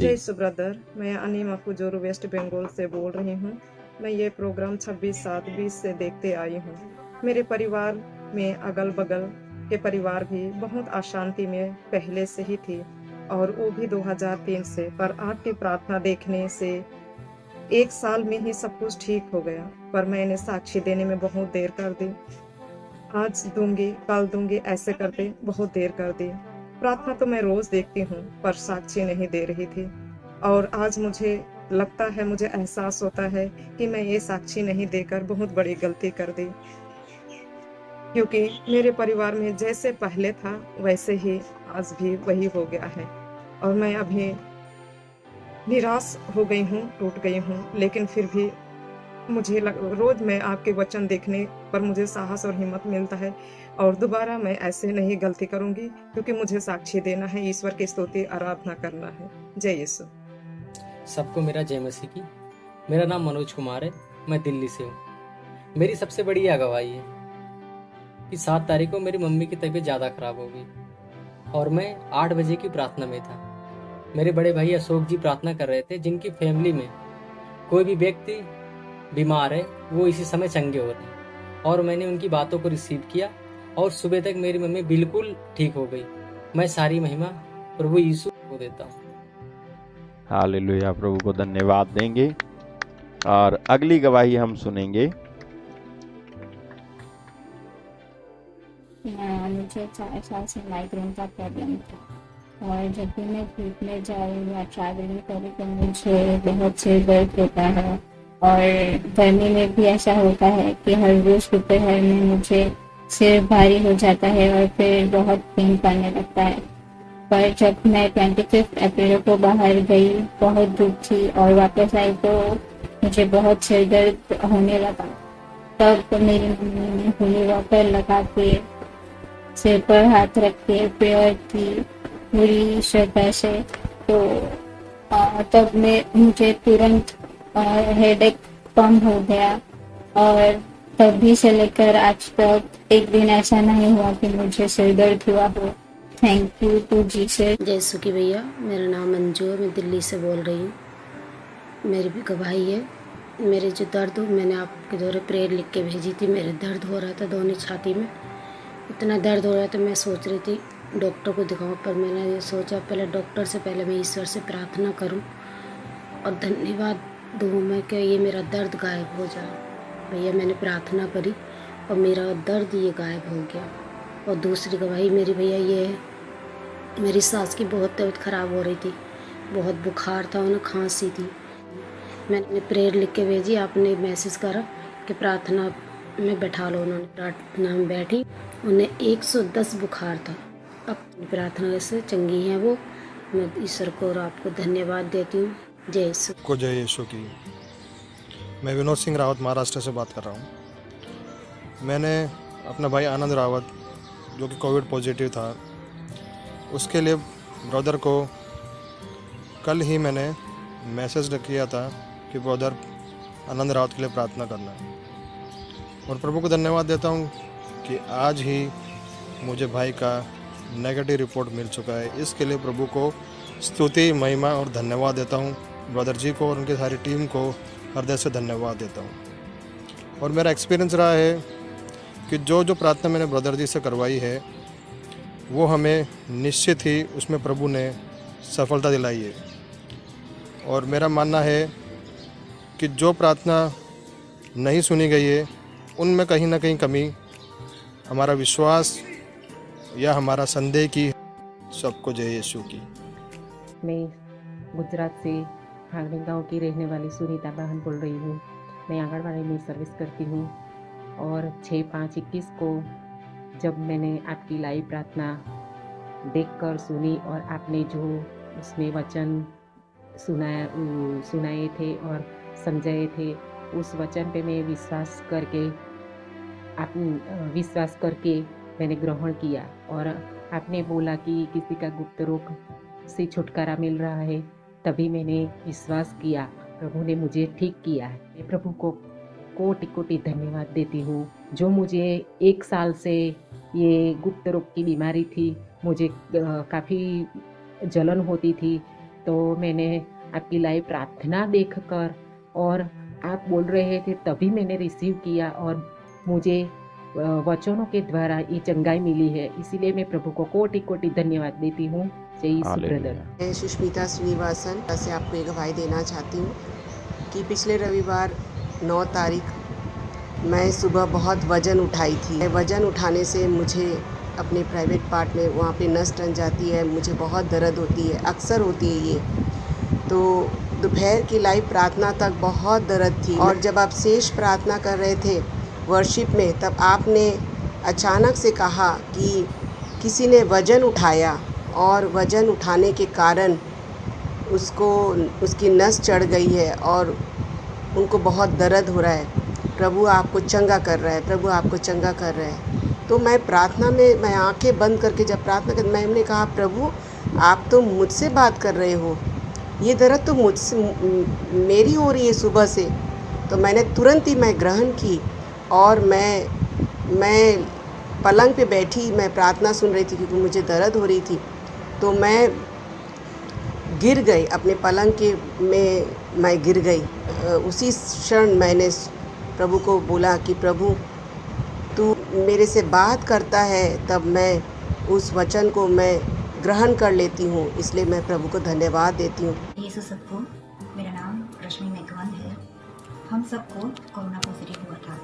जय जी। सु ब्रदर, मैं अनीमा कुजूर वेस्ट बंगाल से बोल रही हूँ। मैं ये प्रोग्राम 26/7/20 से देखते आई हूँ। मेरे परिवार में अगल-बगल के परिवार भी बहुत अशांति में पहले से ही थी और वो भी 2003 से, पर आपकी प्रार्थना देखने से 1 साल में ही सब कुछ ठीक हो गया। पर मैंने साक्षी देने में बहुत देर कर दी। आज दूँगी, कल दूँगी ऐसे करते बहुत देर कर दी। प्रार्थना तो मैं रोज़ देखती हूँ, पर साक्षी नहीं दे रही थी। और आज मुझे लगता है, मुझे एहसास होता है कि मैं ये साक्षी नहीं देकर बहुत बड़ी गलती कर दी। क्योंकि मेरे परिवार में जैसे पहले था, वैसे ही आज भी वही हो गया है। और मैं अभी निराश हो गई हूँ, टूट गई हूँ, लेकिन फिर भी मुझे रोज़ मैं आपके वचन देखने पर मुझे साहस और हिम्मत मिलता है और दोबारा मैं ऐसे नहीं गलती करूँगी, क्योंकि मुझे साक्षी देना है, ईश्वर की स्तुति आराधना करना है। जय यीशु। सबको मेरा जय मसीह की। मेरा नाम मनोज कुमार है, मैं दिल्ली से हूँ। मेरी सबसे बड़ी यह गवाही है कि 7 तारीख को मेरी मम्मी की तबीयत ज़्यादा खराब हो गई और मैं 8 बजे की प्रार्थना में था। मेरे बड़े भाई अशोक जी प्रार्थना कर रहे थे, जिनकी फैमिली में कोई भी व्यक्ति बीमार है वो इसी समय चंगे हो रहे हैं, और मैंने उनकी बातों को रिसीव किया और सुबह तक मेरी मम्मी बिल्कुल ठीक हो गई। मैं सारी महिमा प्रभु यीशु को देता हूँ। हालेलुया, प्रभु को धन्यवाद देंगे। और अगली गवाही हम सुनेंगे। मुझे 4 साल से माइग्रेन का प्रॉब्लम था और जब भी मैं धूप में जाऊँ या ट्रैवलिंग करूँ तो मुझे बहुत सिर दर्द होता है। और गर्मी में भी ऐसा होता है कि हर रोज़ दोपहर में मुझे सिर भारी हो जाता है और फिर बहुत पेन करने लगता है। पर जब मैं 25 अप्रैल को बाहर गई, बहुत धूप थी और वापस आई तो मुझे बहुत सिर दर्द होने लगा। तब मेरी मम्मी ने होली वाटर लगा के सिर पर हाथ रख के प्रेयर की पूरी श्रद्धा से, तो तब मुझे तुरंत हेडेक कम हो गया। और तभी से लेकर आज तक एक दिन ऐसा नहीं हुआ कि मुझे सिर दर्द हुआ हो। Thank you to Jesus. जय सुखी भैया, मेरा नाम अंजू है, मैं दिल्ली से बोल रही हूँ। मेरी भी गवाही है। मेरे जो दर्द हो, मैंने आपके द्वारा प्रेयर लिख के भेजी थी। मेरे दर्द हो रहा था दोनों छाती में, इतना दर्द हो रहा था। मैं सोच रही थी डॉक्टर को दिखाऊं, पर मैंने ये सोचा पहले डॉक्टर से पहले मैं ईश्वर से प्रार्थना करूं और धन्यवाद दूँ मैं कि ये मेरा दर्द गायब हो जाए। भैया मैंने प्रार्थना करी और मेरा दर्द ये गायब हो गया। और दूसरी गवाही मेरी भैया ये है, मेरी सास की बहुत तबीयत ख़राब हो रही थी, बहुत बुखार था, उन्हें खांसी थी। मैंने प्रेयर लिख के भेजी, आपने मैसेज करा कि प्रार्थना में बैठा लो। उन्होंने प्रार्थना में बैठी, उन्हें 110 बुखार था। अब प्रार्थना से चंगी हैं वो। मैं ईश्वर को और आपको धन्यवाद देती हूँ। जय यीशु को जय यीशु की। मैं विनोद सिंह रावत महाराष्ट्र से बात कर रहा हूँ। मैंने अपना भाई आनंद रावत जो कि कोविड पॉजिटिव था, उसके लिए ब्रदर को कल ही मैंने मैसेज किया था कि ब्रदर आनंद रावत के लिए प्रार्थना करना है। और प्रभु को धन्यवाद देता हूँ कि आज ही मुझे भाई का नेगेटिव रिपोर्ट मिल चुका है। इसके लिए प्रभु को स्तुति, महिमा और धन्यवाद देता हूँ। ब्रदर जी को और उनकी सारी टीम को हृदय से धन्यवाद देता हूँ। और मेरा एक्सपीरियंस रहा है कि जो जो प्रार्थना मैंने ब्रदर जी से करवाई है, वो हमें निश्चित ही उसमें प्रभु ने सफलता दिलाई है। और मेरा मानना है कि जो प्रार्थना नहीं सुनी गई है, उनमें कहीं ना कहीं कमी हमारा विश्वास या हमारा संदेह की। सबको जय यीशु की। मैं गुजरात से भागने गाँव की रहने वाली सुनीता बहन बोल रही हूँ। मैं आंगनबाड़ी में सर्विस करती हूँ और 6/5/21 को जब मैंने आपकी लाइव प्रार्थना देखकर सुनी और आपने जो उसमें वचन सुनाए थे और समझाए थे, उस वचन पे मैं विश्वास करके मैंने ग्रहण किया। और आपने बोला कि किसी का गुप्त रोग से छुटकारा मिल रहा है, तभी मैंने विश्वास किया, प्रभु ने मुझे ठीक किया है। मैं प्रभु को कोटि कोटि धन्यवाद देती हूँ। जो मुझे 1 साल से ये गुप्त रोग की बीमारी थी, मुझे काफ़ी जलन होती थी, तो मैंने आपकी लाइव प्रार्थना देखकर और आप बोल रहे थे तभी मैंने रिसीव किया और मुझे वचनों के द्वारा ये चंगाई मिली है। इसीलिए मैं प्रभु को कोटि कोटि धन्यवाद देती हूँ। जय यीशु ब्रदर। हालेलुया। मैं सुष्मिता श्रीनिवासन से आपको एक गवाही देना चाहती हूँ कि पिछले रविवार 9 तारीख मैं सुबह बहुत वज़न उठाई थी। वज़न उठाने से मुझे अपने प्राइवेट पार्ट में वहाँ पे नस टन जाती है, मुझे बहुत दर्द होती है, अक्सर होती है ये। तो दोपहर की लाइव प्रार्थना तक बहुत दर्द थी और जब आप शेष प्रार्थना कर रहे थे वर्शिप में, तब आपने अचानक से कहा कि किसी ने वज़न उठाया और वज़न उठाने के कारण उसकी नस चढ़ गई है और उनको बहुत दर्द हो रहा है। प्रभु आपको चंगा कर रहा है, प्रभु आपको चंगा कर रहा है। तो मैं प्रार्थना में मैं आंखें बंद करके जब प्रार्थना कर, मैंने कहा प्रभु आप तो मुझसे बात कर रहे हो, ये दर्द तो मुझसे मेरी हो रही है सुबह से। तो मैंने तुरंत ही मैं ग्रहण की और मैं पलंग पे बैठी, मैं प्रार्थना सुन रही थी क्योंकि मुझे दर्द हो रही थी। तो मैं गिर गई अपने पलंग के में, मैं गिर गई। उसी क्षण मैंने प्रभु को बोला कि प्रभु तू मेरे से बात करता है, तब मैं उस वचन को मैं ग्रहण कर लेती हूँ। इसलिए मैं प्रभु को धन्यवाद देती हूँ। यीशु सबको, मेरा नाम रश्मि मेघवान है। हम सबको कोरोना पॉजिटिव हुआ था,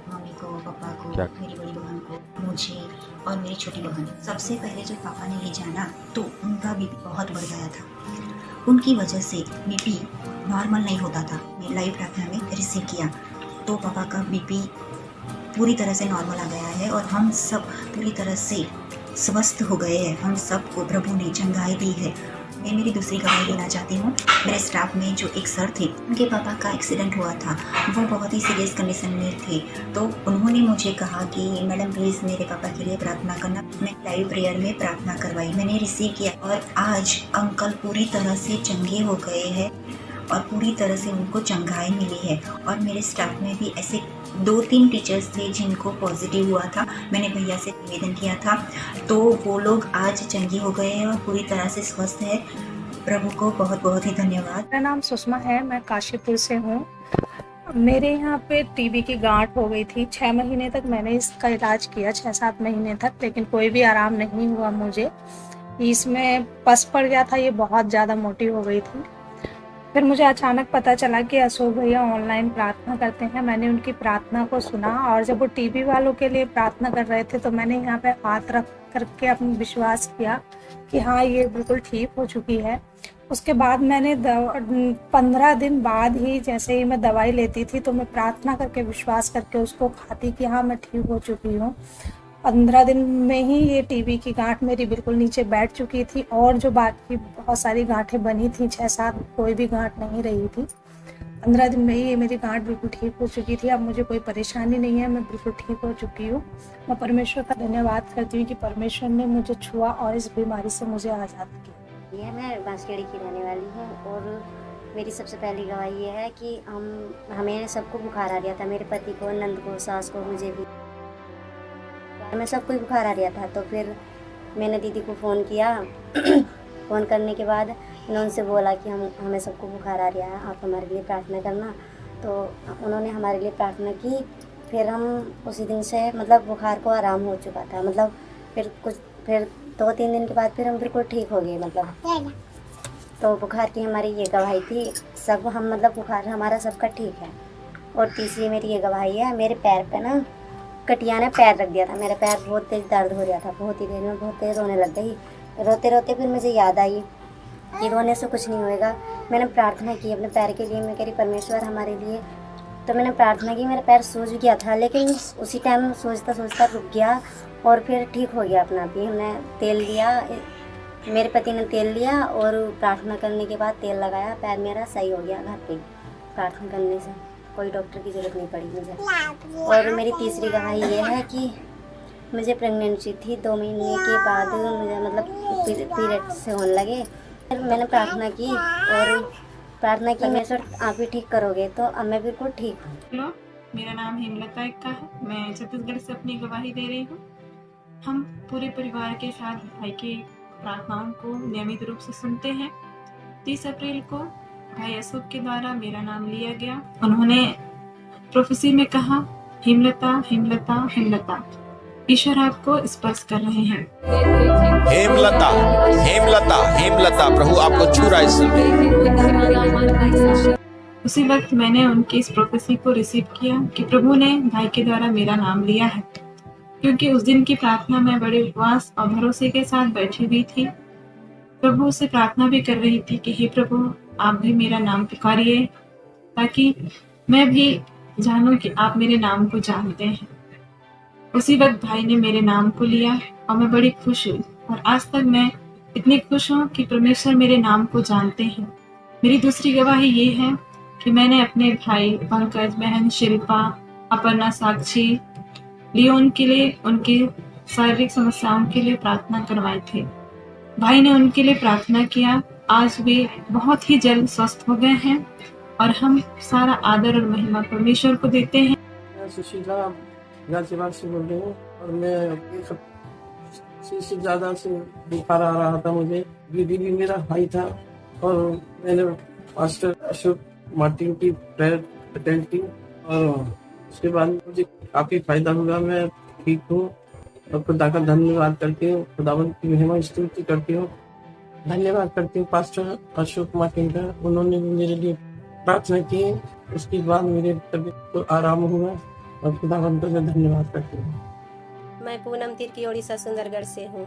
मम्मी को, पापा को, मेरी बड़ी बहन को, मुझे और मेरी छोटी बहन। सबसे पहले जब पापा ने ये जाना तो उनका बीपी बहुत बढ़ गया था। उनकी वजह से बीपी नॉर्मल नहीं होता था। मैं लाइव प्रार्थना में रिसीव किया तो पापा का बीपी पूरी तरह से नॉर्मल आ गया है और हम सब पूरी तरह से स्वस्थ हो गए हैं। हम सबको प्रभु ने चंगाई दी है। मैं मेरी दूसरी गवाही देना चाहती हूँ। मेरे स्टाफ में जो एक सर थे, उनके पापा का एक्सीडेंट हुआ था, वो बहुत ही सीरियस कंडीशन में थे। तो उन्होंने मुझे कहा कि मैडम प्लीज़ मेरे पापा के लिए प्रार्थना करना। मैं लाइव प्रेयर में प्रार्थना करवाई, मैंने रिसीव किया और आज अंकल पूरी तरह से चंगे हो गए हैं और पूरी तरह से उनको चंगाई मिली है। और मेरे स्टाफ में भी ऐसे 2-3 टीचर्स थे जिनको पॉजिटिव हुआ था। मैंने भैया से निवेदन किया था तो वो लोग आज चंगे हो गए हैं और पूरी तरह से स्वस्थ है। प्रभु को बहुत बहुत ही धन्यवाद। मेरा नाम सुषमा है, मैं काशीपुर से हूँ। मेरे यहाँ पे टीबी की गांठ हो गई थी। 6 महीने तक मैंने इसका इलाज किया, 6-7 महीने तक, लेकिन कोई भी आराम नहीं हुआ मुझे। इसमें पस पड़ गया था, ये बहुत ज़्यादा मोटी हो गई थी। फिर मुझे अचानक पता चला कि अशोक भैया ऑनलाइन प्रार्थना करते हैं। मैंने उनकी प्रार्थना को सुना और जब वो टीबी वालों के लिए प्रार्थना कर रहे थे तो मैंने यहाँ पे हाथ रख करके अपना विश्वास किया कि हाँ ये बिल्कुल ठीक हो चुकी है। उसके बाद मैंने 15 दिन बाद ही जैसे ही मैं दवाई लेती थी तो मैं प्रार्थना करके विश्वास करके उसको खाती कि हाँ मैं ठीक हो चुकी हूँ। 15 दिन में ही ये टीबी की गांठ मेरी बिल्कुल नीचे बैठ चुकी थी और जो बाकी बहुत सारी गांठें बनी थी 6-7, कोई भी गांठ नहीं रही थी। 15 दिन में ही ये मेरी गांठ बिल्कुल ठीक हो चुकी थी। अब मुझे कोई परेशानी नहीं है, मैं बिल्कुल ठीक हो चुकी हूँ। मैं परमेश्वर का धन्यवाद करती हूँ कि परमेश्वर ने मुझे छुआ और इस बीमारी से मुझे आज़ाद किया। ये मैं बांसखेड़ी की रहने वाली हूँ और मेरी सबसे पहली गवाही ये है कि हमें सबको बुखार आ रहा था, मेरे पति को, नंद को, सास को, मुझे भी। मैं सबको ही बुखार आ रहा था तो फिर मैंने दीदी को फ़ोन किया। फ़ोन करने के बाद मैंने उनसे बोला कि हमें सबको बुखार आ रहा है, आप हमारे लिए प्रार्थना करना। तो उन्होंने हमारे लिए प्रार्थना की। फिर हम उसी दिन से मतलब बुखार को आराम हो चुका था। मतलब फिर 2-3 दिन के बाद फिर हम बिल्कुल ठीक हो गए। मतलब तो बुखार की हमारी ये गवाही थी। सब हम मतलब बुखार हमारा सबका ठीक है। और तीसरी मेरी ये गवाही है, मेरे पैर पे ना कटिया ने पैर रख दिया था। मेरा पैर बहुत तेज़ दर्द हो रहा था, बहुत ही देर में बहुत तेज़ रोने लग गई। रोते रोते फिर मुझे याद आई कि रोने से कुछ नहीं होएगा। मैंने प्रार्थना की अपने पैर के लिए। मैं कह रही परमेश्वर हमारे लिए। तो मैंने प्रार्थना की, मेरा पैर सूज गया था लेकिन उसी टाइम सोचता सोचता रुक गया और फिर ठीक हो गया अपना आप ही। हमने तेल लिया, मेरे पति ने तेल लिया और प्रार्थना करने के बाद तेल लगाया, पैर मेरा सही हो गया घर पे प्रार्थना करने से। कोई डॉक्टर की ज़रूरत नहीं पड़ी मुझे। और मेरी तीसरी गवाही ये है कि मुझे प्रेगनेंसी थी, 2 महीने के बाद मुझे मतलब पीरियड से होने लगे। फिर मैंने प्रार्थना की और प्रार्थना की मेरे साथ आप ही ठीक करोगे, तो अब मैं बिल्कुल ठीक हूँ। हेलो, मेरा नाम हेमलता एक्का है। मैं छत्तीसगढ़ से अपनी गवाही दे रही हूँ। हम पूरे परिवार के साथ भाई की प्रार्थनाओं को नियमित रूप से सुनते हैं। 30 अप्रैल को भाई अशोक के द्वारा मेरा नाम लिया गया। उन्होंने प्रोफेसी में कहा, हेमलता हेमलता हेमलता, ईश्वर आपको स्पर्श कर रहे हैं। हेमलता हेमलता हेमलता, प्रभु आपको छू रहा है। उसी वक्त मैंने उनकी इस प्रोफेसी को रिसीव किया कि प्रभु ने भाई के द्वारा मेरा नाम लिया है, क्योंकि उस दिन की प्रार्थना में बड़े उपवास और भरोसे के साथ बैठी हुई थी। प्रभु से प्रार्थना भी कर रही थी कि हे प्रभु, आप भी मेरा नाम पुकारिए, ताकि मैं भी जानूं कि आप मेरे नाम को जानते हैं। उसी वक्त भाई ने मेरे नाम को लिया और मैं बड़ी खुश हुई, और आज तक मैं इतनी खुश हूँ कि परमेश्वर मेरे नाम को जानते हैं। मेरी दूसरी गवाही ये है कि मैंने अपने भाई पंकज, बहन शिल्पा, अपर्णा, साक्षी, लियोन के लिए उनकी शारीरिक समस्याओं के लिए प्रार्थना करवाए थे। भाई ने उनके लिए प्रार्थना किया, आज वे बहुत ही जल्द स्वस्थ हो गए हैं और हम सारा आदर और महिमा परमेश्वर को देते हैं। मैं सुशीला गाजीबाग से बोल रही हूँ, और मैं एक से ज़्यादा से बुखार आ रहा था मुझे। दीदी भी मेरा भाई था, और मैंने पास्टर अशोक मार्टिन की प्रेयर अटेंड की, और उसके बाद मुझे काफ़ी फायदा हुआ। मैं ठीक हूँ और खुदा का धन्यवाद करती हूँ, खुदावंत की महिमा स्तुति करती हूँ। धन्यवाद करती हूँ पास्टर अशोक मार्टिन का, उन्होंने मेरे लिए प्रार्थना की। उसके बाद मेरे तबीयत को आराम हुआ, और खुदावंत का धन्यवाद करती हूँ। मैं पूनम तिर्की ओडिशा सुंदरगढ़ से हूँ।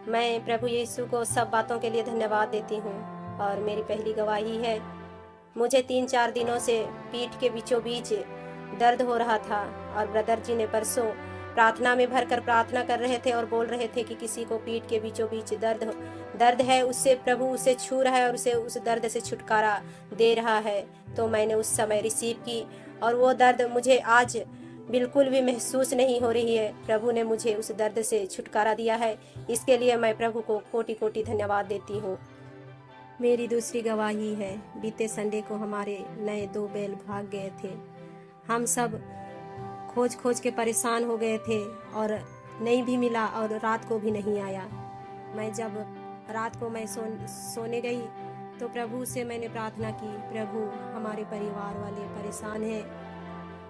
मैं प्रभु यीशु को सब बातों के लिए धन्यवाद देती हूँ, और मेरी पहली गवाही है, मुझे 3-4 दिनों से पीठ के बीचों बीच दर्द हो रहा था, और ब्रदर जी ने परसों प्रार्थना में भरकर प्रार्थना कर रहे थे और बोल रहे थे कि किसी को पीठ के बीचों बीच दर्द है, उससे प्रभु उसे छू रहा है और उसे उस दर्द से छुटकारा दे रहा है। तो मैंने उस समय रिसीव की, और वो दर्द मुझे आज बिल्कुल भी महसूस नहीं हो रही है। प्रभु ने मुझे उस दर्द से छुटकारा दिया है, इसके लिए मैं प्रभु को कोटि कोटि धन्यवाद देती हूँ। मेरी दूसरी गवाही है, बीते संडे को हमारे नए 2 बैल भाग गए थे। हम सब खोज खोज के परेशान हो गए थे, और नहीं भी मिला, और रात को भी नहीं आया। मैं जब रात को मैं सोने गई तो प्रभु से मैंने प्रार्थना की, प्रभु हमारे परिवार वाले परेशान हैं,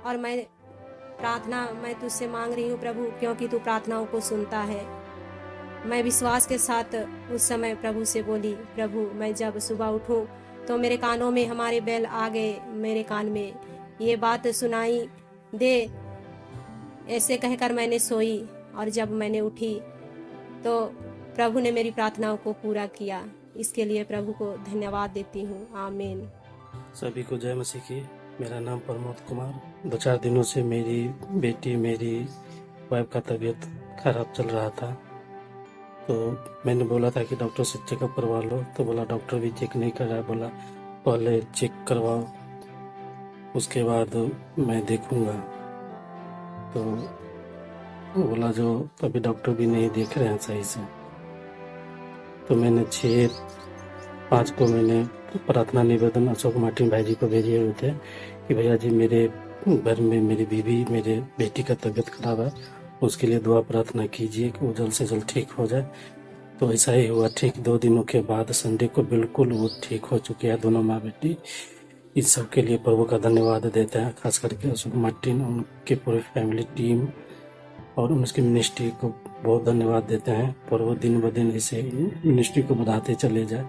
और मैं तुझसे मांग रही हूँ प्रभु, क्योंकि तू प्रार्थनाओं को सुनता है। मैं विश्वास के साथ उस समय प्रभु से बोली, प्रभु मैं जब सुबह उठूं तो मेरे कानों में हमारे बैल आ गए, मेरे कान में ये बात सुनाई दे, ऐसे कहकर मैंने सोई, और जब मैंने उठी तो प्रभु ने मेरी प्रार्थनाओं को पूरा किया। इसके लिए प्रभु को धन्यवाद देती हूँ। आमीन। सभी को जय मसीह की। मेरा नाम प्रमोद कुमार। 2-4 दिनों से मेरी बेटी, मेरी वाइफ का तबीयत खराब चल रहा था, तो मैंने बोला था कि डॉक्टर से चेकअप करवा लो, तो बोला डॉक्टर भी चेक नहीं कर रहा है, बोला पहले चेक करवाओ, उसके बाद मैं देखूंगा। तो बोला जो अभी डॉक्टर भी नहीं देख रहे हैं सही से। तो मैंने 6-5 को मैंने प्रार्थना निवेदन अशोक मार्टिन भाई जी को भेजे हुए थे कि भैया जी मेरे घर में मेरी बीवी, मेरे बेटी का तबीयत खराब है, उसके लिए दुआ प्रार्थना कीजिए कि वो जल्द से जल्द ठीक हो जाए। तो ऐसा ही हुआ। ठीक 2 दिनों के बाद संडे को बिल्कुल वो ठीक हो चुकी है, दोनों माँ बेटी। इस सब के लिए प्रभु का धन्यवाद देते हैं, खास करके अशोक मार्टिन, उनके पूरे फैमिली टीम और उनकी मिनिस्ट्री को बहुत धन्यवाद देते हैं। प्रभु दिन ब दिन इसे मिनिस्ट्री को बढ़ाते चले जाए,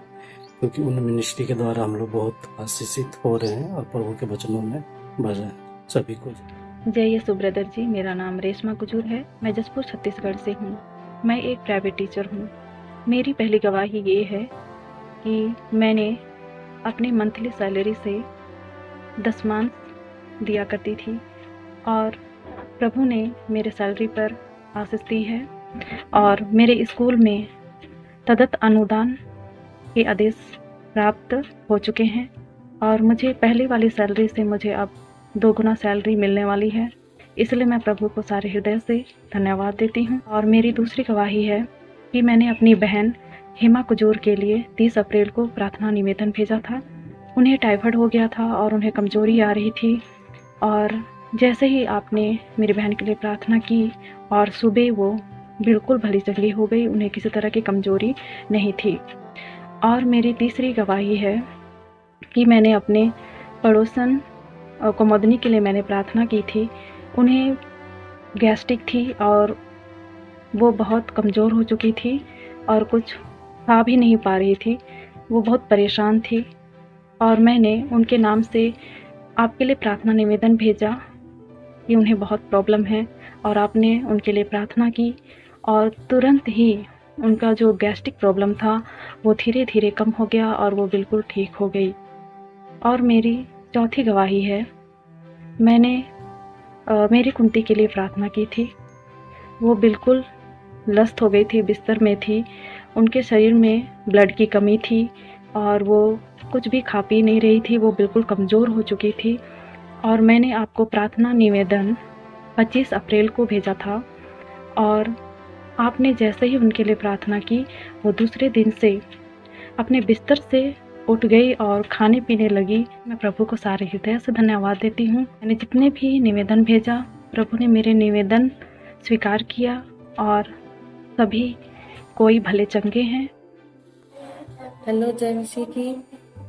क्योंकि उन मिनिस्ट्री के द्वारा हम लोग बहुत आशीषित हो रहे हैं और प्रभु के वचनों में बढ़ रहे हैं। सभी को जय यीशु ब्रदर जी। मेरा नाम रेशमा कुजूर है। मैं जसपुर छत्तीसगढ़ से हूँ। मैं एक प्राइवेट टीचर हूँ। मेरी पहली गवाही ये है कि मैंने अपनी मंथली सैलरी से दशमांश दिया करती थी, और प्रभु ने मेरे सैलरी पर आशीष दी है, और मेरे स्कूल में तदत अनुदान के आदेश प्राप्त हो चुके हैं, और मुझे पहले वाली सैलरी से मुझे अब 2 गुना सैलरी मिलने वाली है। इसलिए मैं प्रभु को सारे हृदय से धन्यवाद देती हूँ। और मेरी दूसरी गवाही है कि मैंने अपनी बहन हेमा कुजूर के लिए 30 अप्रैल को प्रार्थना निवेदन भेजा था। उन्हें टाइफाइड हो गया था और उन्हें कमजोरी आ रही थी, और जैसे ही आपने मेरी बहन के लिए प्रार्थना की और सुबह वो बिल्कुल भली चंगी हो गई, उन्हें किसी तरह की कमजोरी नहीं थी। और मेरी तीसरी गवाही है कि मैंने अपने पड़ोसन कुमुदनी के लिए मैंने प्रार्थना की थी। उन्हें गैस्ट्रिक थी और वो बहुत कमज़ोर हो चुकी थी और कुछ खा भी नहीं पा रही थी। वो बहुत परेशान थी और मैंने उनके नाम से आपके लिए प्रार्थना निवेदन भेजा कि उन्हें बहुत प्रॉब्लम है, और आपने उनके लिए प्रार्थना की और तुरंत ही उनका जो गैस्ट्रिक प्रॉब्लम था वो धीरे धीरे कम हो गया और वो बिल्कुल ठीक हो गई। और मेरी चौथी गवाही है, मैंने मेरी कुंती के लिए प्रार्थना की थी। वो बिल्कुल लस्त हो गई थी, बिस्तर में थी, उनके शरीर में ब्लड की कमी थी और वो कुछ भी खा पी नहीं रही थी, वो बिल्कुल कमज़ोर हो चुकी थी। और मैंने आपको प्रार्थना निवेदन 25 अप्रैल को भेजा था और आपने जैसे ही उनके लिए प्रार्थना की वो दूसरे दिन से अपने बिस्तर से उठ गई और खाने पीने लगी। मैं प्रभु को सारे हृदय से धन्यवाद देती हूँ। मैंने जितने भी निवेदन भेजा, प्रभु ने मेरे निवेदन स्वीकार किया और सभी कोई भले चंगे हैं। हेलो, जय मसीह की।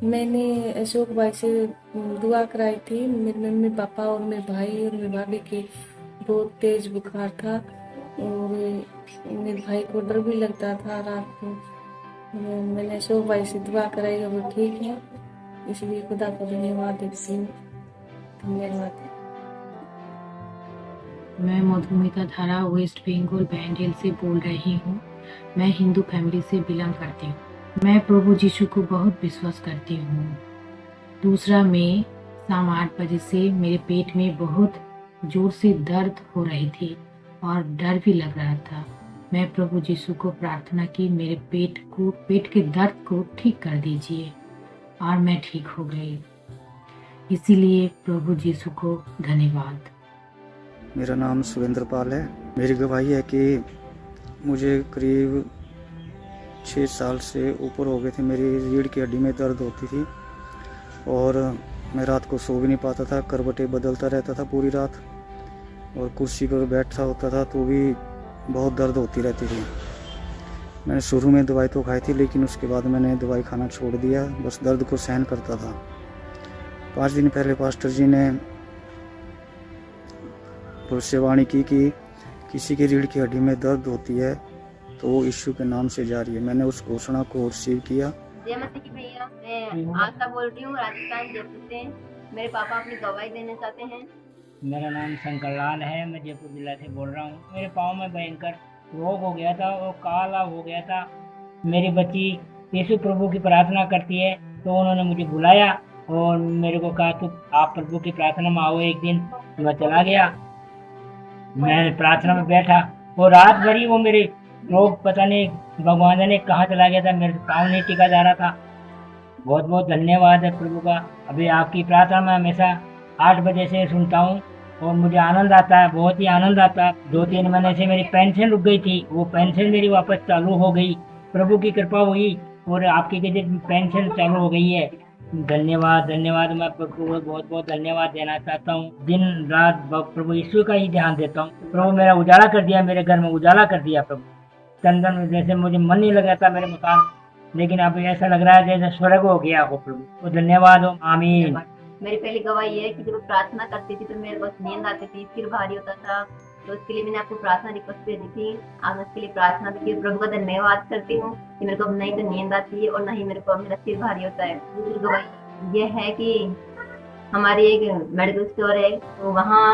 मैंने अशोक भाई से दुआ कराई थी। मेरे मम्मी पापा और मेरे भाई और मेरे भाभी के बहुत तेज बुखार था और मेरे भाई को डर भी लगता था रात को। मैंने अशोक भाई से दुआ कराई और वो ठीक है, इसलिए खुदा को धन्यवाद देती हूँ। धन्यवाद। मैं मधुमिता धारा वेस्ट बंगाल बैंडेल से बोल रही हूँ। मैं हिंदू फैमिली से बिलोंग करती हूँ। मैं प्रभु यीशु को बहुत विश्वास करती हूँ। 2 मई शाम 8 बजे से मेरे पेट में बहुत जोर से दर्द हो रही थी और डर भी लग रहा था। मैं प्रभु यीशु को प्रार्थना की मेरे पेट के दर्द को ठीक कर दीजिए और मैं ठीक हो गई। इसीलिए प्रभु यीशु को धन्यवाद। मेरा नाम सुरेंद्र पाल है। मेरी गवाही है कि मुझे करीब 6 साल से ऊपर हो गए थे। मेरी रीढ़ की हड्डी में दर्द होती थी और मैं रात को सो भी नहीं पाता था। करवटें बदलता रहता था पूरी रात और कुर्सी पर बैठा होता था तो भी बहुत दर्द होती रहती थी। मैंने शुरू में दवाई तो खाई थी, लेकिन उसके बाद मैंने दवाई खाना छोड़ दिया, बस दर्द को सहन करता था। 5 दिन पहले पास्टर जी ने भविष्यवाणी की कि किसी की रीढ़ की हड्डी में दर्द होती है तो वो यीशु के नाम से जारी है। मैंने उस घोषणा को रिसीव किया। जय मसीह की भैया, मैं आस्था बोल रही हूँ, राजस्थान जयपुर से। मेरे पापा अपनी गवाही देना चाहते हैं। मेरा नाम शंकर लाल है, मैं जयपुर जिला से बोल रहा हूँ। मेरे पाँव में भयंकर रोग हो गया था और काला हो गया था। मेरी बच्ची यीशु प्रभु की प्रार्थना करती है तो उन्होंने मुझे बुलाया और मेरे को कहा तो आप प्रभु की प्रार्थना में आओ एक दिन। मैं चला गया, मैं प्रार्थना में बैठा और रात भरी वो मेरे रोग पता नहीं भगवान ने कहाँ चला गया था, मेरे पाँव नहीं टिका जा रहा था। बहुत बहुत धन्यवाद है प्रभु का। अभी आपकी प्रार्थना में हमेशा 8 बजे से सुनता हूँ और मुझे आनंद आता है, बहुत ही आनंद आता है। 2-3 महीने से मेरी पेंशन रुक गई थी, वो पेंशन मेरी वापस चालू हो गई। प्रभु की कृपा हुई और आपकी वजह से पेंशन चालू हो गई है। धन्यवाद धन्यवाद। मैं प्रभु को बहुत बहुत धन्यवाद देना चाहता हूँ। दिन रात प्रभु यीशु का ही ध्यान देता हूँ। प्रभु मेरा उजाला कर दिया, मेरे घर में उजाला कर दिया प्रभु। चंदन जैसे मुझे मन नहीं लग रहा था मेरे मकान, लेकिन अब ऐसा लग रहा है जैसे स्वर्ग हो गया हो प्रभु। तो धन्यवाद हो, आमीन। मेरी पहली गवाही है कि जब प्रार्थना करती थी तो मेरे पास नींद आती थी, सिर भारी होता था, तो उसके लिए मैंने आपको प्रार्थना रिक्वेस्ट भेजी थी। आज उसके लिए प्रार्थना की, प्रभु का धन्यवाद करती हूँ कि मेरे को अब नहीं तो नींद आती है और नहीं मेरे को अब मेरा सिर भारी होता है। दूसरी गवाही यह है कि हमारी एक मेडिकल स्टोर है, तो वहाँ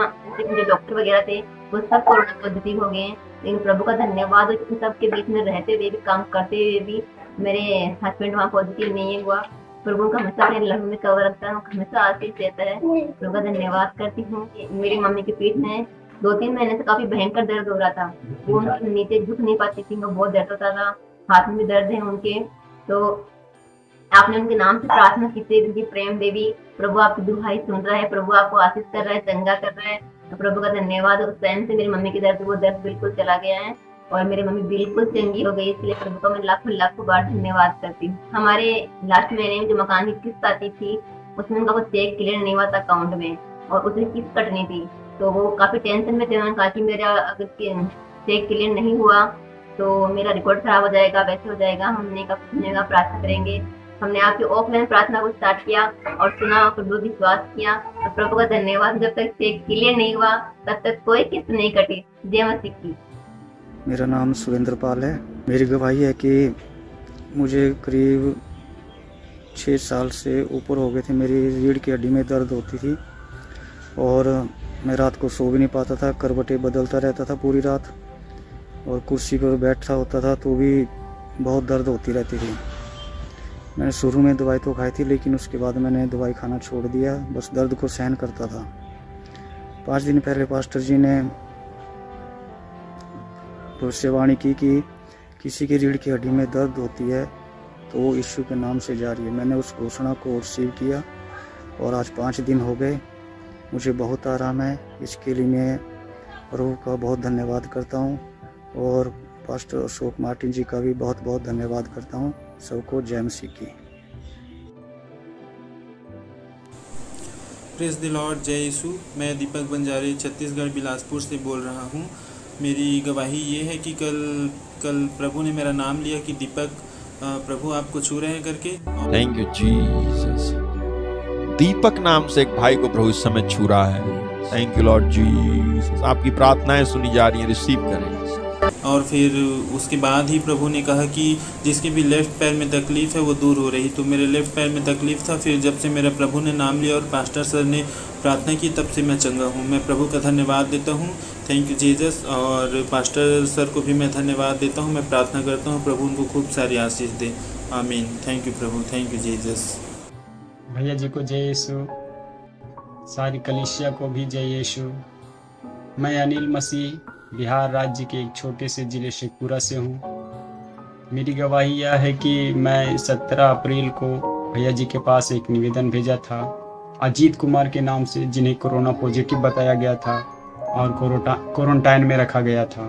जो डॉक्टर वगैरह थे वो सब कोरोना पॉजिटिव हो गए, लेकिन प्रभु का धन्यवाद हो कि सबके बीच में रहते हुए भी, काम करते हुए भी मेरे हस्बैंड वहाँ पॉजिटिव नहीं हुआ। प्रभु का हमेशा अपने लहू में कवर रखता है, हमेशा आशीष देता है। प्रभु का धन्यवाद करती हूँ। मेरी मम्मी की पीठ में 2-3 महीने से काफी भयंकर दर्द हो रहा था, वो नीचे झुक नहीं पाती थी, वो बहुत दर्द होता था, हाथ में भी दर्द है उनके। तो आपने उनके नाम से प्रार्थना की थी, उनकी प्रेम देवी। प्रभु आपकी दुहाई सुन रहा है, प्रभु आपको आशीष कर रहा है, चंगा कर रहा है। तो प्रभु का धन्यवाद। उस टाइम से मेरी मम्मी की दर्द, वो दर्द बिल्कुल चला गया है और मेरी मम्मी बिल्कुल चंगी हो गई। इसलिए प्रभु का मैं लाखों बार धन्यवाद करती हूँ। हमारे लास्ट महीने में जो मकान की किस्त आती थी उसमें उनका कुछ चेक क्लियर नहीं हुआ था अकाउंट में और उसमें किस्त कटनी थी, तो वो काफी टेंशन में थे। उन्होंने कहा कि मेरा अगर चेक क्लियर नहीं हुआ तो मेरा रिकॉर्ड खराब हो जाएगा, वैसे हो जाएगा। हमने कहा प्रार्थना करेंगे। हमने आपकी ऑफलाइन प्रार्थना को स्टार्ट किया और सुना, प्रभु विश्वास किया। तो प्रभु का धन्यवाद, जब तक चेक क्लियर नहीं हुआ तब तक कोई किस्त नहीं कटी। जय मसीह की। मेरा नाम सुरेंद्र पाल है। मेरी गवाही है कि मुझे करीब 6 साल से ऊपर हो गए थे। मेरी रीढ़ की हड्डी में दर्द होती थी और मैं रात को सो भी नहीं पाता था। करवटें बदलता रहता था पूरी रात और कुर्सी पर बैठा होता था तो भी बहुत दर्द होती रहती थी। मैंने शुरू में दवाई तो खाई थी, लेकिन उसके बाद मैंने दवाई खाना छोड़ दिया। बस दर्द को सहन करता था। 5 दिन पहले पास्टर जी ने भविष्यवाणी की कि किसी की रीढ़ की हड्डी में दर्द होती है तो वो यीशु के नाम से जारी है। मैंने उस घोषणा को रिसीव किया और आज 5 दिन हो गए। मुझे बहुत आराम है। इसके लिए मैं प्रभु का बहुत धन्यवाद करता हूँ और पास्टर अशोक मार्टिन जी का भी बहुत बहुत धन्यवाद करता हूँ। सबको जय मसीह की। प्रेज द लॉर्ड, जय यीशु। मैं दीपक बंजारे छत्तीसगढ़ बिलासपुर से बोल रहा हूँ। मेरी गवाही ये है कि कल प्रभु ने मेरा नाम लिया कि दीपक प्रभु आपको छू रहे हैं करके। Thank you Jesus. दीपक नाम से एक भाई को प्रभु इस समय छू रहा है। Thank you Lord Jesus. आपकी प्रार्थनाएं सुनी जा रही हैं, रिसीव करें। और फिर उसके बाद ही प्रभु ने कहा कि जिसके भी लेफ्ट पैर में तकलीफ़ है वो दूर हो रही। तो मेरे लेफ्ट पैर में तकलीफ़ था। फिर जब से मेरा प्रभु ने नाम लिया और पास्टर सर ने प्रार्थना की तब से मैं चंगा हूँ। मैं प्रभु का धन्यवाद देता हूँ। Thank you Jesus. और पास्टर सर को भी मैं धन्यवाद देता हूँ। मैं प्रार्थना करता हूँ प्रभु उनको खूब सारी आशीष दे। आमीन। Thank you Prabhu, thank you Jesus. भैया जी को जय यीशु, सारी कलीसिया को भी जय यीशु। मैं अनिल मसीह बिहार राज्य के एक छोटे से ज़िले शेखपुरा से हूँ। मेरी गवाही यह है कि मैं 17 अप्रैल को भैया जी के पास एक निवेदन भेजा था अजीत कुमार के नाम से, जिन्हें कोरोना पॉजिटिव बताया गया था और क्वारंटाइन में रखा गया था।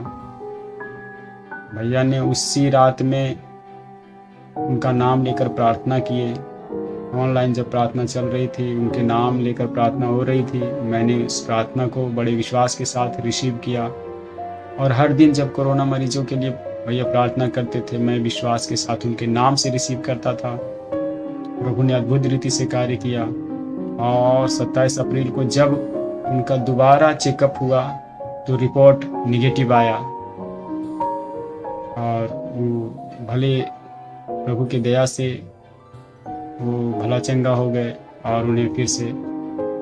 भैया ने उसी रात में उनका नाम लेकर प्रार्थना किए। ऑनलाइन जब प्रार्थना चल रही थी, उनके नाम लेकर प्रार्थना हो रही थी। मैंने उस प्रार्थना को बड़े विश्वास के साथ रिसीव किया और हर दिन जब कोरोना मरीजों के लिए भैया प्रार्थना करते थे, मैं विश्वास के साथ उनके नाम से रिसीव करता था। प्रभु ने अद्भुत रीति से कार्य किया और 27 अप्रैल को जब उनका दोबारा चेकअप हुआ तो रिपोर्ट निगेटिव आया और वो भले प्रभु की दया से वो भला चंगा हो गए और उन्हें फिर से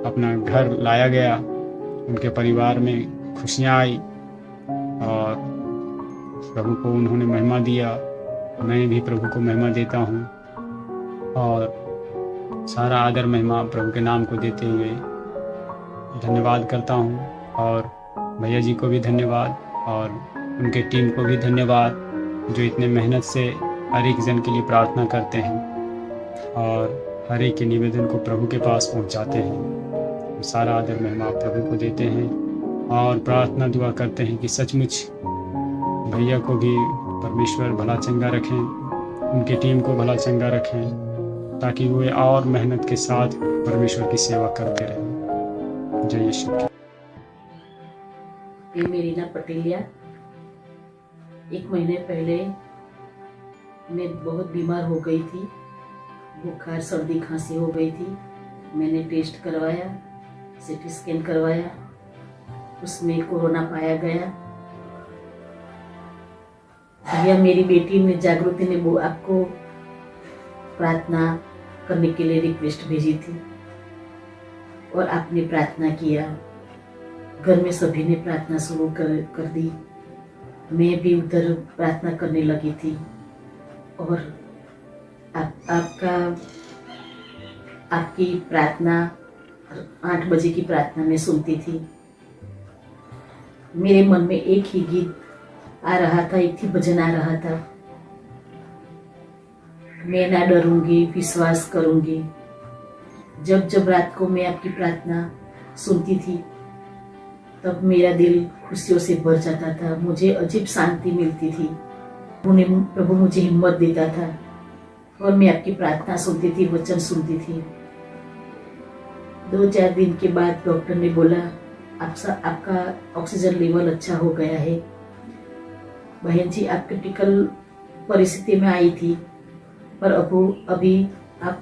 अपना घर लाया गया। उनके परिवार में खुशियाँ आई और प्रभु को उन्होंने महिमा दिया। मैं भी प्रभु को महिमा देता हूँ और सारा आदर महिमा प्रभु के नाम को देते हुए धन्यवाद करता हूँ। और भैया जी को भी धन्यवाद और उनके टीम को भी धन्यवाद, जो इतने मेहनत से हर एक जन के लिए प्रार्थना करते हैं और हर एक के निवेदन को प्रभु के पास पहुँचाते हैं। सारा आदर महिमा प्रभु को देते हैं और प्रार्थना दुआ करते हैं कि सचमुच भैया को भी परमेश्वर भला चंगा रखें, उनकी टीम को भला चंगा रखें, ताकि वे और मेहनत के साथ परमेश्वर की सेवा करते रहें। जय यीशु। ये मेरी ना पटेलिया। 1 महीने पहले मैं बहुत बीमार हो गई थी। बुखार, सर्दी, खांसी हो गई थी। मैंने टेस्ट करवाया, सीटी स्कैन करवाया, उसमें कोरोना पाया गया। भैया मेरी बेटी ने जागृति ने वो आपको प्रार्थना करने के लिए रिक्वेस्ट भेजी थी और आपने प्रार्थना किया। घर में सभी ने प्रार्थना शुरू कर दी। मैं भी उधर प्रार्थना करने लगी थी और आपकी प्रार्थना 8 बजे की प्रार्थना में सुनती थी। मेरे मन में एक ही गीत आ रहा था, एक ही भजन आ रहा था, मैं ना डरूंगी, विश्वास करूंगी। जब जब रात को मैं आपकी प्रार्थना सुनती थी तब मेरा दिल खुशियों से भर जाता था। मुझे अजीब शांति मिलती थी। प्रभु मुझे हिम्मत देता था और मैं आपकी प्रार्थना सुनती थी, वचन सुनती थी। 2-4 दिन के बाद डॉक्टर ने बोला आपका ऑक्सीजन लेवल अच्छा हो गया है बहन जी आप क्रिटिकल परिस्थिति में आई थी, पर अभी आप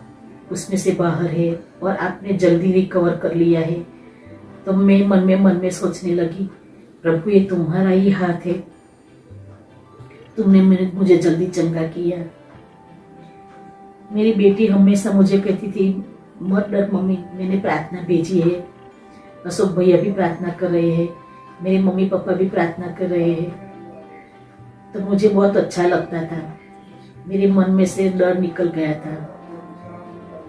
उसमें से बाहर है और आपने जल्दी रिकवर कर लिया है। तो मैं मन में सोचने लगी, प्रभु ये तुम्हारा ही हाथ है, तुमने मुझे जल्दी चंगा किया। मेरी बेटी हमेशा मुझे कहती थी, मत डर मम्मी, मैंने प्रार्थना भेजी है, अशोक भैया भी प्रार्थना कर रहे हैं, मेरे मम्मी पापा भी प्रार्थना कर रहे हैं। तो मुझे बहुत अच्छा लगता था, मेरे मन में से डर निकल गया था।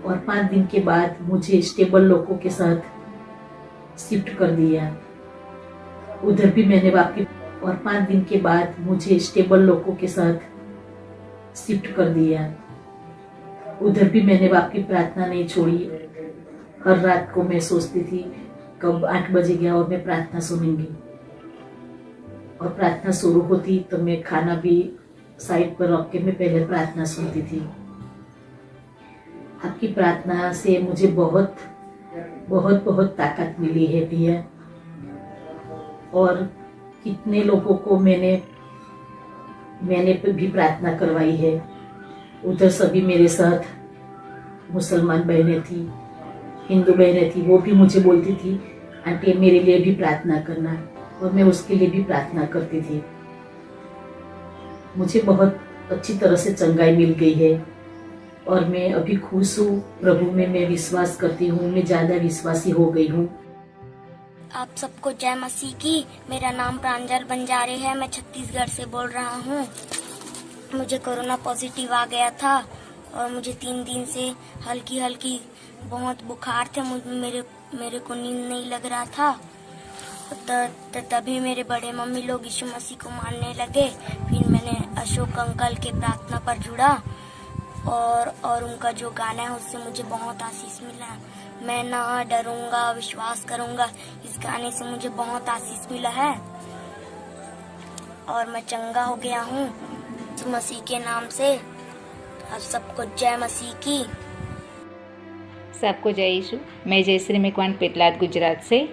और 5 दिन के बाद मुझे स्टेबल लोगों के साथ शिफ्ट कर दिया, उधर भी मैंने वापस। और 5 दिन के बाद मुझे स्टेबल लोगों के साथ शिफ्ट कर दिया, उधर भी मैंने वापस प्रार्थना नहीं छोड़ी। हर रात को मैं सोचती थी कब 8 बजे गया और मैं प्रार्थना सुनूंगी, और प्रार्थना शुरू होती तो मैं खाना भी साइड पर रख के मैं पहले प्रार्थना सुनती थी। आपकी प्रार्थना से मुझे बहुत बहुत बहुत ताकत मिली है भैया। और कितने लोगों को मैंने भी प्रार्थना करवाई है, उधर सभी मेरे साथ मुसलमान बहनें थी, हिंदू बहनें थी, वो भी मुझे बोलती थी आंटी मेरे लिए भी प्रार्थना करना, और मैं उसके लिए भी प्रार्थना करती थी। मुझे बहुत अच्छी तरह से चंगाई मिल गई है और मैं अभी खुश हूँ प्रभु में। मैं विश्वास करती हूँ, मैं ज़्यादा विश्वासी हो गई हूँ। आप सबको जय मसीह की। मेरा नाम प्रांजल बंजारे है, मैं छत्तीसगढ़ से बोल रहा हूँ। मुझे कोरोना पॉजिटिव आ गया था और मुझे 3 दिन से हल्की बहुत बुखार थे, मेरे को नींद नहीं लग रहा था। तभी मेरे बड़े मम्मी लोग यीशु मसीह को मानने लगे। फिर मैंने अशोक अंकल के प्रार्थना पर जुड़ा और उनका जो गाना है उससे मुझे बहुत आशीष मिला। मैं ना डरूंगा विश्वास करूंगा, इस गाने से मुझे बहुत आशीष मिला है और मैं चंगा हो गया हूँ मसीह के नाम से। आप सबको जय मसीह की। सबको जय यीशु। मैं जयश्री मेकवान पेटलाद गुजरात से।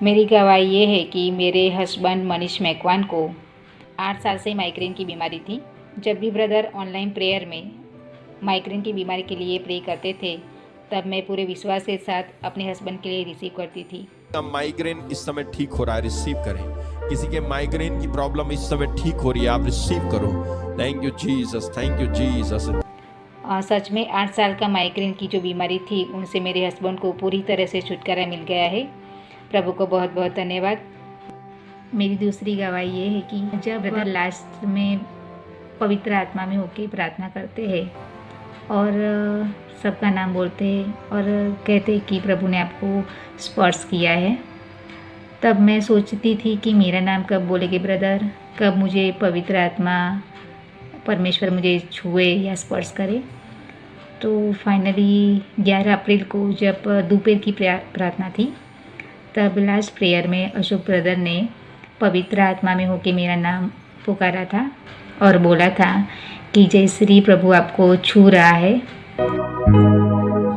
मेरी गवाही ये है कि मेरे हस्बैंड मनीष मेकवान को 8 साल से माइग्रेन की बीमारी थी। जब भी ब्रदर ऑनलाइन प्रेयर में माइग्रेन की बीमारी के लिए प्रे करते थे तब मैं पूरे विश्वास के साथ अपने हस्बैंड के लिए रिसीव करती थी। माइग्रेन इस समय ठीक हो रहा है, रिसीव करें। किसी के माइग्रेन की प्रॉब्लम इस समय ठीक हो रही है, आप रिसीव करो। Thank you Jesus, thank you Jesus. सच में 8 साल का माइग्रेन की जो बीमारी थी उनसे मेरे हस्बैंड को पूरी तरह से छुटकारा मिल गया है। प्रभु को बहुत बहुत धन्यवाद। मेरी दूसरी गवाही ये है कि जब ब्रदर लास्ट में पवित्र आत्मा में होकर प्रार्थना करते हैं और सबका नाम बोलते हैं और कहते हैं कि प्रभु ने आपको स्पर्श किया है, तब मैं सोचती थी कि मेरा नाम कब बोलेंगे ब्रदर, कब मुझे पवित्र आत्मा परमेश्वर मुझे छुए या स्पर्श करे। तो फाइनली 11 अप्रैल को जब दोपहर की प्रार्थना थी तब लास्ट प्रेयर में अशोक ब्रदर ने पवित्र आत्मा में होके मेरा नाम पुकारा था और बोला था कि जय श्री प्रभु आपको छू रहा है।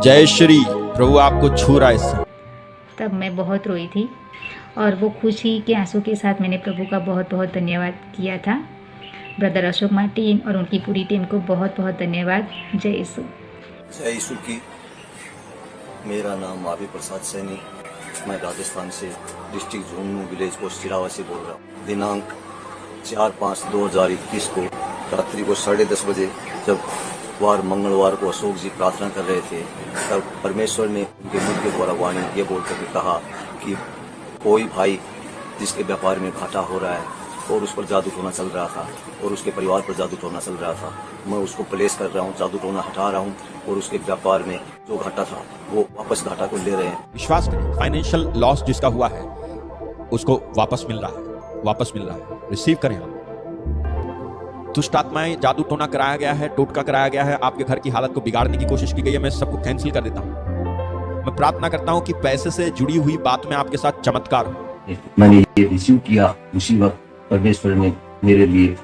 जय श्री प्रभु आपको छू रहा है। तब मैं बहुत रोई थी और वो खुशी के आंसू के साथ मैंने प्रभु का बहुत बहुत धन्यवाद किया था। ब्रदर अशोक मार्टिन और उनकी पूरी टीम को बहुत बहुत धन्यवाद। जय यीशु। जय यीशु की। मेरा नाम आबी प्रसाद सैनी, मैं राजस्थान से district Jhunjhunu village post Chirawa से बोल रहा हूँ। दिनांक 4/5/2021 को रात्रि को 10:30 बजे जब मंगलवार को अशोक जी प्रार्थना कर रहे थे तब परमेश्वर ने उनके मुख के द्वारा वाणी ये बोल करके कहा कि कोई भाई जिसके व्यापार में घाटा हो रहा है और उस पर जादू टोना चल रहा था और उसके परिवार पर जादू टोना चल रहा था, मैं उसको प्लेस कर रहा हूँ, जादू टोना हटा रहा हूँ और उसके व्यापार में जो घाटा था वो वापस घाटा को ले रहे हैं। विश्वास करें, फाइनेंशियल लॉस जिसका हुआ है उसको वापस मिल रहा है, वापस मिल रहा है। रिसीव करें। दुष्ट आत्माएं, जादू टोना कराया गया है, टोटका कराया गया है, आपके घर की हालत को बिगाड़ने की कोशिश की गई है, मैं सबको कैंसिल कर देता हूँ। मैं प्रार्थना करता हूँ कि पैसे से जुड़ी हुई बात में आपके साथ चमत्कार हो। मैंने ये रिसीव किया, उसी वक्त परमेश्वर ने मेरे लिए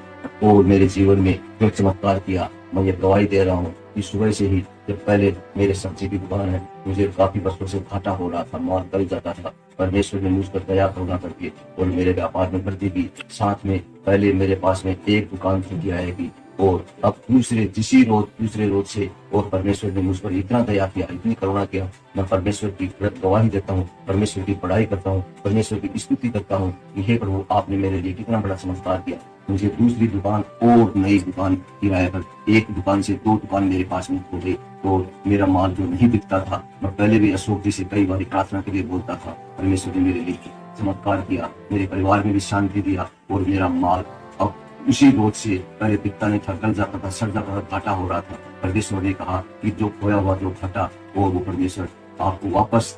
और मेरे जीवन में जो चमत्कार किया, मैं ये गवाही दे रहा हूँ कि सुबह से ही जब पहले मेरे सब्जी की दुकान है, मुझे काफी वर्षों से घाटा हो रहा था, माल गल जाता था। परमेश्वर ने मुझ पर दया करुणा करके और मेरे व्यापार में वृद्धि की। साथ में पहले मेरे पास में एक दुकान थी किराए की, और अब दूसरे रोज से और परमेश्वर ने मुझ पर इतना दया किया, इतनी करुणा किया। मैं परमेश्वर की गवाही देता हूँ, परमेश्वर की पढ़ाई करता हूँ, परमेश्वर की स्तुति करता हूँ कि हे प्रभु, आपने मेरे लिए कितना बड़ा चमत्कार किया। मुझे दूसरी दुकान और नई दुकान किराए पर, एक दुकान से 2 दुकान मेरे पास में हो गई। और मेरा माल जो नहीं बिकता था, मैं पहले भी अशोक जी से कई बार प्रार्थना के लिए बोलता था, परमेश्वर ने मेरे लिए चमत्कार किया, मेरे परिवार में भी शांति दिया। और मेरा माल अब उसी रोज से पहले बिकता नहीं था, गल जाता था, सड़ जाता था, घाटा हो रहा था। परमेश्वर ने कहा कि जो खोया हुआ जो घाटा, वो परमेश्वर आपको वापस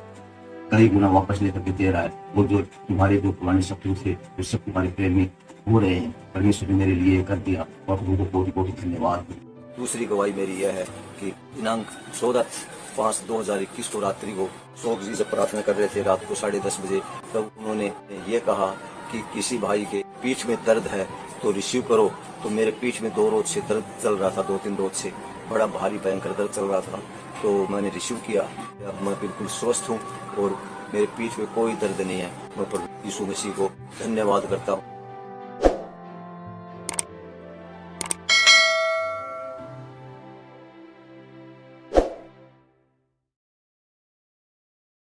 कई गुना वापस लेकर के दे रहा है। वो जो तुम्हारे जो पुराने शत्रु थे, वो सब तुम्हारे प्रेम में हो रहे हैं। परमेश्वर ने मेरे लिए कर दिया और उनको कोटि कोटि धन्यवाद। दूसरी गवाही मेरी यह है कि दिनांक 14/5/2021 को रात्रि को अशोक जी से प्रार्थना कर रहे थे, रात को 10:30 बजे। तब उन्होंने ये कहा कि किसी भाई के पीठ में दर्द है तो रिसीव करो। तो मेरे पीठ में 2 रोज से दर्द चल रहा था, 2-3 रोज से बड़ा भारी भयंकर दर्द चल रहा था। तो मैंने रिसीव किया। अब मैं बिल्कुल स्वस्थ हूँ और मेरे पीठ में कोई दर्द नहीं है। मैं प्रभु यीशु मसीह को धन्यवाद करता हूँ।